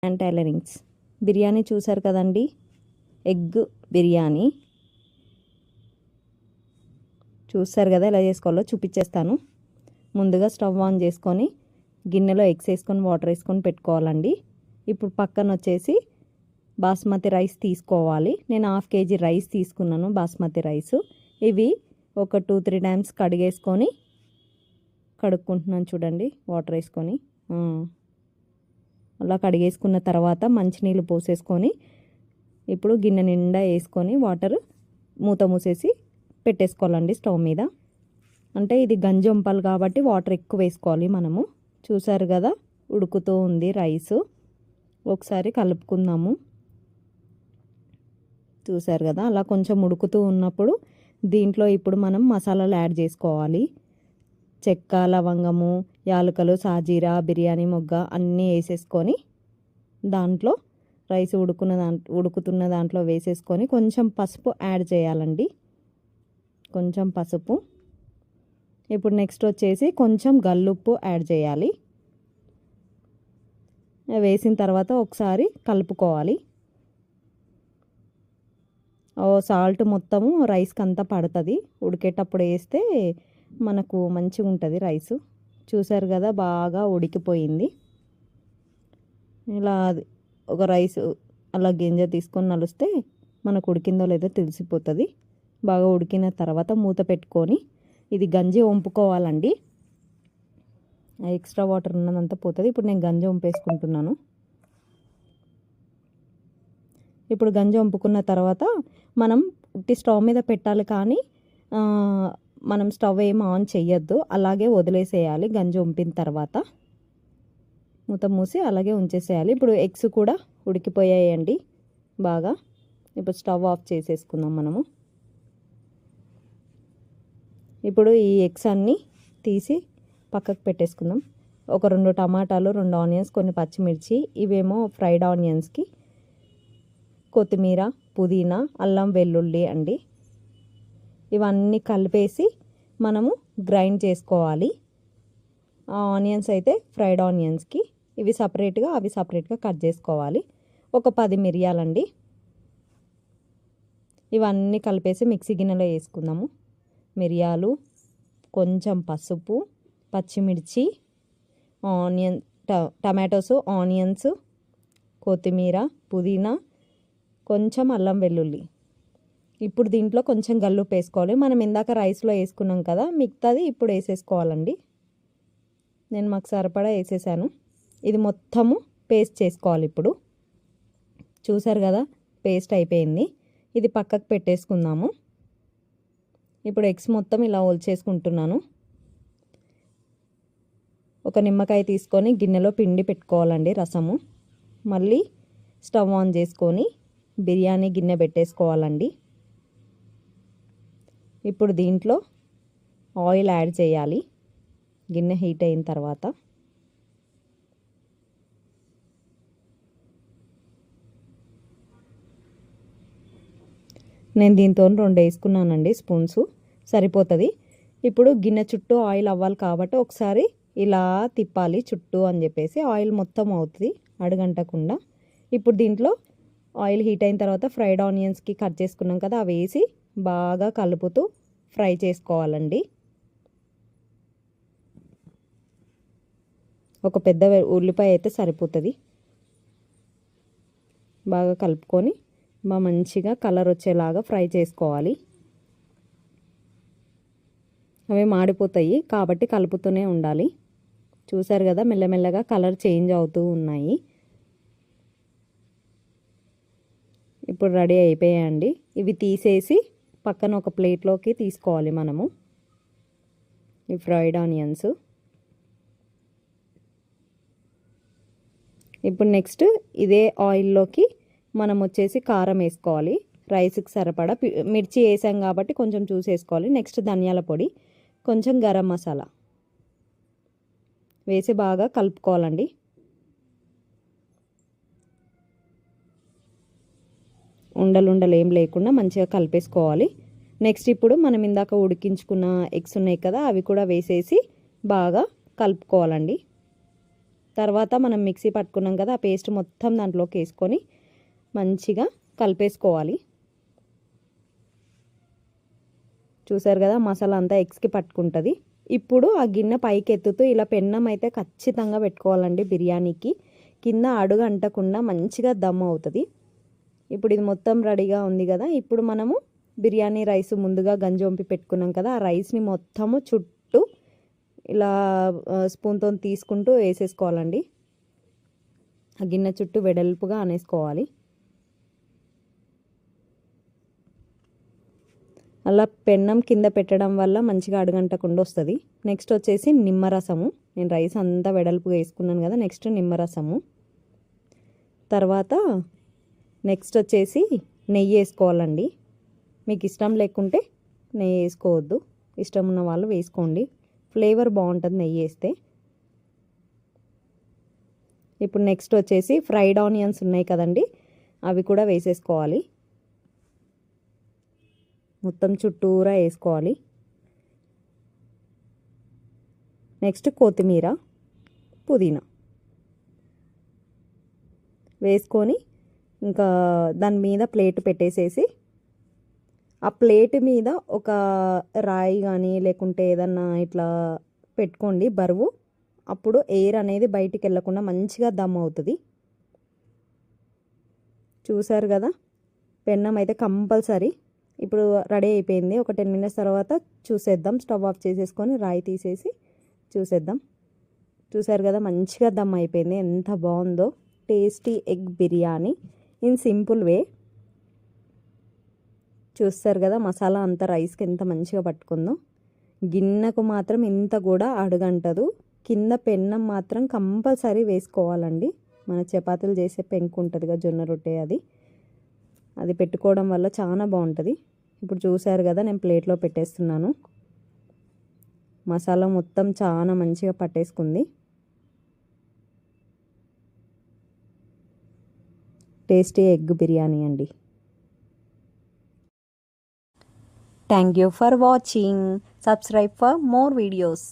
And tailorings biryani చూసారు కదండి. Egg biryani చూస్తారు కదా, ఎలా చేసుకోవాలో చూపించేస్తాను. ముందుగా స్టవ్ ఆన్ చేసుకొని గిన్నెలో ఎగ్స్ వేసుకొని వాటర్ వేసుకొని పెట్టుకోవాలండి. ఇప్పుడు పక్కన వచ్చేసి బాస్మతి రైస్ తీసుకోవాలి. నేను 1/2 kg రైస్ తీసుకున్నాను, బాస్మతి రైస్. ఇవి ఒక 2-3 టైమ్స్ కడుక్కుంటున్నాను చూడండి, వాటర్ వేసుకొని. అలా కడిగేసుకున్న తర్వాత మంచినీళ్ళు పోసేసుకొని ఇప్పుడు గిన్నె నిండా వేసుకొని వాటర్ మూత మూసేసి పెట్టేసుకోవాలండి స్టవ్ మీద. అంటే ఇది గంజి వంపాలి కాబట్టి వాటర్ ఎక్కువ వేసుకోవాలి మనము. చూసారు కదా, ఉడుకుతూ ఉంది రైస్. ఒకసారి కలుపుకుందాము. చూసారు కదా, అలా కొంచెం ఉడుకుతూ ఉన్నప్పుడు దీంట్లో ఇప్పుడు మనం మసాలాలు యాడ్ చేసుకోవాలి. చెక్క, లవంగము, యాలకులు, సాజీరా, బిర్యానీ మొగ్గ అన్నీ వేసేసుకొని దాంట్లో రైస్ ఉడుకుతున్న దాంట్లో వేసేసుకొని కొంచెం పసుపు యాడ్ చేయాలండి. కొంచెం పసుపు. ఇప్పుడు నెక్స్ట్ వచ్చేసి కొంచెం గల్లుప్పు యాడ్ చేయాలి. వేసిన తర్వాత ఒకసారి కలుపుకోవాలి. సాల్ట్ మొత్తము రైస్కి అంతా పడుతుంది. ఉడికేటప్పుడు వేస్తే మనకు మంచిగా ఉంటుంది రైసు. చూసారు కదా, బాగా ఉడికిపోయింది. ఇలా ఒక రైస్ అలా గింజ తీసుకొని నలిస్తే మనకు ఉడికిందో లేదో తెలిసిపోతుంది. బాగా ఉడికిన తర్వాత మూత పెట్టుకొని ఇది గంజి వంపుకోవాలండి. ఎక్స్ట్రా వాటర్ ఉన్నదంతా పోతుంది. ఇప్పుడు నేను గంజి వంపేసుకుంటున్నాను. ఇప్పుడు గంజి వంపుకున్న తర్వాత మనం స్టవ్ మీద పెట్టాలి, కానీ మనం స్టవ్ ఏం ఆన్ చేయొద్దు, అలాగే వదిలేసేయాలి. గంజి వంపిన తర్వాత మూత మూసి అలాగే ఉంచేసేయాలి. ఇప్పుడు ఎగ్స్ కూడా ఉడికిపోయాయండి బాగా. ఇప్పుడు స్టవ్ ఆఫ్ చేసేసుకుందాం మనము. ఇప్పుడు ఈ ఎగ్స్ అన్నీ తీసి పక్కకు పెట్టేసుకుందాం. ఒక 2 టమాటాలు, 2 ఆనియన్స్, కొన్ని పచ్చిమిర్చి, ఇవేమో ఫ్రైడ్ ఆనియన్స్కి, కొత్తిమీర, పుదీనా, అల్లం వెల్లుల్లి అండి. ఇవన్నీ కలిపేసి మనము గ్రైండ్ చేసుకోవాలి. ఆ ఆనియన్స్ అయితే ఫ్రైడ్ ఆనియన్స్కి, ఇవి సపరేట్గా అవి సపరేట్గా కట్ చేసుకోవాలి. ఒక 10 మిరియాలండి. ఇవన్నీ కలిపేసి మిక్సీ గిన్నెలో వేసుకుందాము. మిరియాలు, కొంచెం పసుపు, పచ్చిమిర్చి, ఆనియన్, టమాటోస్, ఆనియన్స్, కొత్తిమీర, పుదీనా, కొంచెం అల్లం వెల్లుల్లి. ఇప్పుడు దీంట్లో కొంచెం గల్లుప్పు వేసుకోవాలి. మనం ఇందాక రైస్లో వేసుకున్నాం కదా, మిగతాది ఇప్పుడు వేసేసుకోవాలండి. నేను మాకు సరిపడా వేసేసాను. ఇది మొత్తము పేస్ట్ చేసుకోవాలి. ఇప్పుడు చూసారు కదా, పేస్ట్ అయిపోయింది. ఇది పక్కకు పెట్టేసుకుందాము. ఇప్పుడు ఎగ్స్ మొత్తం ఇలా ఒలిచేసుకుంటున్నాను. ఒక నిమ్మకాయ తీసుకొని గిన్నెలో పిండి పెట్టుకోవాలండి, రసము. మళ్ళీ స్టవ్ ఆన్ చేసుకొని బిర్యానీ గిన్నె పెట్టేసుకోవాలండి. ఇప్పుడు దీంట్లో ఆయిల్ యాడ్ చేయాలి. గిన్నె హీట్ అయిన తర్వాత నేను దీంతో 2 వేసుకున్నానండి స్పూన్స్, సరిపోతుంది. ఇప్పుడు గిన్నె చుట్టూ ఆయిల్ అవ్వాలి కాబట్టి ఒకసారి ఇలా తిప్పాలి చుట్టూ అని చెప్పేసి, ఆయిల్ మొత్తం అవుతుంది అడుగంటకుండా. ఇప్పుడు దీంట్లో ఆయిల్ హీట్ అయిన తర్వాత ఫ్రైడ్ ఆనియన్స్కి కట్ చేసుకున్నాం కదా, అవి వేసి బాగా కలుపుతూ ఫ్రై చేసుకోవాలండి. ఒక పెద్ద ఉల్లిపాయ అయితే సరిపోతుంది. బాగా కలుపుకొని మంచిగా కలర్ వచ్చేలాగా ఫ్రై చేసుకోవాలి. అవి మాడిపోతాయి కాబట్టి కలుపుతూనే ఉండాలి. చూసారు కదా, మెల్లమెల్లగా కలర్ చేంజ్ అవుతూ ఉన్నాయి. ఇప్పుడు రెడీ అయిపోయాయండి. ఇవి తీసేసి పక్కన ఒక ప్లేట్లోకి తీసుకోవాలి మనము, ఈ ఫ్రైడ్ ఆనియన్స్. ఇప్పుడు నెక్స్ట్ ఇదే ఆయిల్లోకి మనం వచ్చేసి కారం వేసుకోవాలి. రైస్కి సరిపడా మిర్చి వేసాం కాబట్టి కొంచెం చూసేసుకోవాలి. నెక్స్ట్ ధనియాల పొడి, కొంచెం గరం మసాలా వేసి బాగా కలుపుకోవాలండి. ఉండలు ఏం లేకుండా మంచిగా కలిపేసుకోవాలి. నెక్స్ట్ ఇప్పుడు మనం ఇందాక ఉడికించుకున్న ఎగ్స్ ఉన్నాయి కదా, అవి కూడా వేసేసి బాగా కలుపుకోవాలండి. తర్వాత మనం మిక్సీ పట్టుకున్నాం కదా, ఆ పేస్ట్ మొత్తం దాంట్లోకి వేసుకొని మంచిగా కలిపేసుకోవాలి. చూసారు కదా, మసాలా అంతా ఎగ్స్కి పట్టుకుంటుంది. ఇప్పుడు ఆ గిన్నె పైకి ఎత్తుతూ ఇలా పెన్నం అయితే ఖచ్చితంగా పెట్టుకోవాలండి బిర్యానీకి. కింద అడుగు అంటకుండా మంచిగా దమ్ అవుతుంది. ఇప్పుడు ఇది మొత్తం రెడీగా ఉంది కదా, ఇప్పుడు మనము బిర్యానీ రైస్ ముందుగా గంజి వంపి పెట్టుకున్నాం కదా, ఆ రైస్ని మొత్తము చుట్టూ ఇలా స్పూన్తో తీసుకుంటూ వేసేసుకోవాలండి. ఆ గిన్నె చుట్టూ వెడల్పుగా అనేసుకోవాలి. అలా పెన్నం కింద పెట్టడం వల్ల మంచిగా అడుగంటకుండా వస్తుంది. నెక్స్ట్ వచ్చేసి నిమ్మరసము. నేను రైస్ అంతా వెడల్పుగా వేసుకున్నాను కదా, నెక్స్ట్ నిమ్మరసము. తర్వాత నెక్స్ట్ వచ్చేసి నెయ్యి వేసుకోవాలండి. మీకు ఇష్టం లేకుంటే నెయ్యి వేసుకోవద్దు, ఇష్టం ఉన్న వాళ్ళు వేసుకోండి, ఫ్లేవర్ బాగుంటుంది నెయ్యి వేస్తే. ఇప్పుడు నెక్స్ట్ వచ్చేసి ఫ్రైడ్ ఆనియన్స్ ఉన్నాయి కదండి, అవి కూడా వేసేసుకోవాలి. మొత్తం చుట్టూరా వేసుకోవాలి. నెక్స్ట్ కొత్తిమీర, పుదీనా వేసుకొని ఇంకా దాని మీద ప్లేట్ పెట్టేసేసి ఆ ప్లేట్ మీద ఒక రాయి కానీ లేకుంటే ఏదన్నా ఇట్లా పెట్టుకోండి బరువు. అప్పుడు ఎయిర్ అనేది బయటికి వెళ్ళకుండా మంచిగా దమ్ అవుతుంది. చూసారు కదా, పెన్నం అయితే కంపల్సరీ. ఇప్పుడు రెడీ అయిపోయింది. ఒక 10 minutes తర్వాత చూసేద్దాం. స్టవ్ ఆఫ్ చేసేసుకొని రాయి తీసేసి చూసేద్దాం. చూసారు కదా, మంచిగా దమ్ అయిపోయింది. ఎంత బాగుందో tasty egg biryani in simple way. చూస్తారు కదా, మసాలా అంతా రైస్కి ఎంత మంచిగా పట్టుకుందో. గిన్నెకు మాత్రం ఇంత కూడా అడుగంటదు. కింద పెన్నం మాత్రం కంపల్సరీ వేసుకోవాలండి. మన చపాతీలు చేసే పెంకు ఉంటుంది కదా, జొన్న రొట్టె, అది పెట్టుకోవడం వల్ల చాలా బాగుంటుంది. ఇప్పుడు చూసారు కదా, నేను ప్లేట్లో పెట్టేస్తున్నాను. మసాలా మొత్తం చాలా మంచిగా పట్టేసుకుంది. టేస్టీ ఎగ్ బిర్యానీ అండి. Thank you for watching. Subscribe for more videos.